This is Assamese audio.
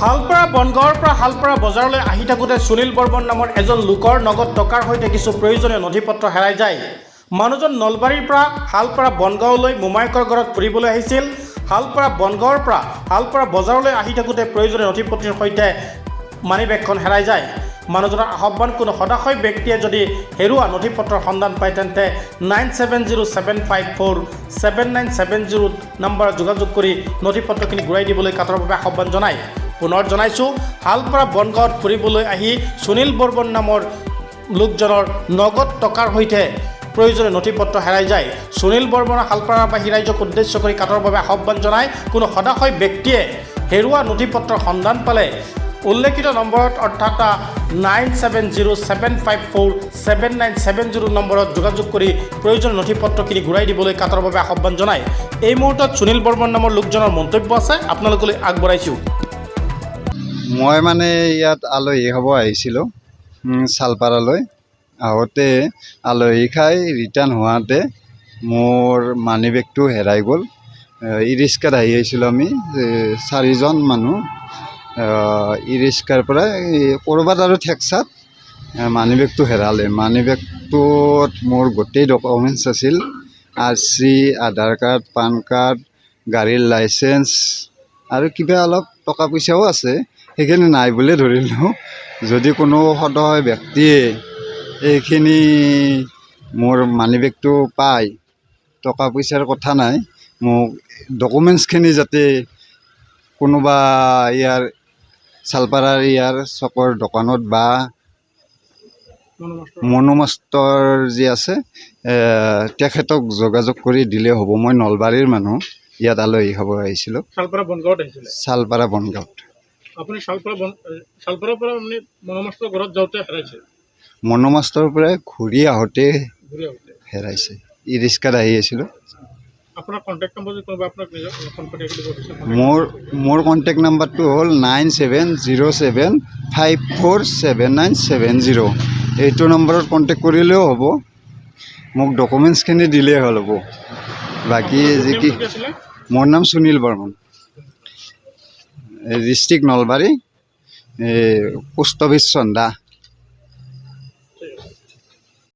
হালপাৰা বনগাঁৱৰ পৰা হালপাৰা বজাৰলৈ আহি থাকোঁতে সুনীল বৰ্মন নামৰ এজন লোকৰ নগদ টকাৰ সৈতে কিছু প্ৰয়োজনীয় নথি-পত্ৰ হেৰাই যায়। মানুহজন নলবাৰীৰ পৰা হালপাৰা বনগাঁৱলৈ মোমায়েকৰ ঘৰত ফুৰিবলৈ আহিছিল। হালপাৰা বনগাঁৱৰ পৰা হালপাৰা বজাৰলৈ আহি থাকোঁতে প্ৰয়োজনীয় নথি-পত্ৰৰ সৈতে মানিবেগখন হেৰাই যায়। মানুহজনৰ আহ্বান কোনো সদাশয় ব্যক্তিয়ে যদি হেৰুৱা নথি-পত্ৰৰ সন্ধান পায় তেন্তে 9707547970 নম্বৰত যোগাযোগ কৰি নথি-পত্ৰখিনি ঘূৰাই দিবলৈ কাতৰভাৱে আহ্বান জনায়। পুনৰ জনাইছোঁ, হালপাৰা বনগাঁৱত ফুৰিবলৈ আহি সুনীল বৰ্মন নামৰ লোকজনৰ নগদ টকাৰ সৈতে প্ৰয়োজনীয় নথি-পত্ৰ হেৰাই যায়। সুনীল বৰ্মনৰ হালপাৰাবাসী ৰাইজক উদ্দেশ্য কৰি কাতৰভাৱে আহ্বান জনায়, কোনো সদাশয় ব্যক্তিয়ে হেৰুৱা নথি-পত্ৰৰ সন্ধান পালে উল্লেখিত নম্বৰত অৰ্থাৎ 9707547970 নম্বৰত যোগাযোগ কৰি প্ৰয়োজনীয় নথি-পত্ৰখিনি ঘূৰাই দিবলৈ কাতৰভাৱে আহ্বান জনায়। এই মুহূৰ্তত সুনীল বৰ্মন নামৰ লোকজনৰ মন্তব্য আছে, আপোনালোকলৈ আগবঢ়াইছোঁ। মই মানে ইয়াত আলহী খাব আহিছিলোঁ চালপাৰালৈ। আহোঁতে আলহী খাই ৰিটাৰ্ণ হোৱাতে মোৰ মানি বেগটো হেৰাই গ'ল। ই ৰিক্সাত আহি আহিছিলোঁ আমি 4জন মানুহ। ই ৰিক্সাৰ পৰা ক'ৰবাত আৰু ঠেকচাত মানি বেগটো হেৰালে। মানি বেগটোত মোৰ গোটেই ডকুমেণ্টছ আছিল, RC, আধাৰ কাৰ্ড, পান কাৰ্ড, গাড়ীৰ লাইচেঞ্চ আৰু কিবা অলপ টকা পইচাও আছে। সেইখিনি নাই বুলিয়ে ধৰিলোঁ। যদি কোনো সদয় ব্যক্তিয়ে এইখিনি মোৰ মানি বেগটো পায়, টকা পইচাৰ কথা নাই, মোক ডকুমেণ্টছখিনি যাতে কোনোবা ইয়াৰ চালপাৰাৰ ইয়াৰ চকৰ দোকানত বা মনোমাষ্টৰ যি আছে তেখেতক যোগাযোগ কৰি দিলে হ'ব। মই নলবাৰীৰ মানুহ, ইয়াত আলহী খাব আহিছিলোঁ। শালপাৰা বনগাঁৱত আহিছিলে? শালপাৰা বনগাঁৱত। আপুনি শালপাৰাৰ পৰা আপুনি মনোমাষ্টৰ ঘৰত যাওঁতে হেৰাইছে? মনোমাষ্টৰ পৰা ঘূৰি আহোঁতে হেৰাইছে। ই ৰিক্সাত আহি আছিলোঁ। আপোনাৰ কণ্টেক্ট নম্বৰ যদি কোনোবা আপোনাক নিজৰ সম্পৰ্কে দিব বিচাৰে? মোৰ কণ্টেক্ট নাম্বাৰটো হ'ল 9707547970। এইটো নম্বৰত কণ্টেক্ট কৰিলেও হ'ব, মোক ডকুমেণ্টছখিনি দিলেই হ'ল হ'ব। বাকী যি কি, মোৰ নাম Sunil Barman, district Nalbari, post office চন্দা।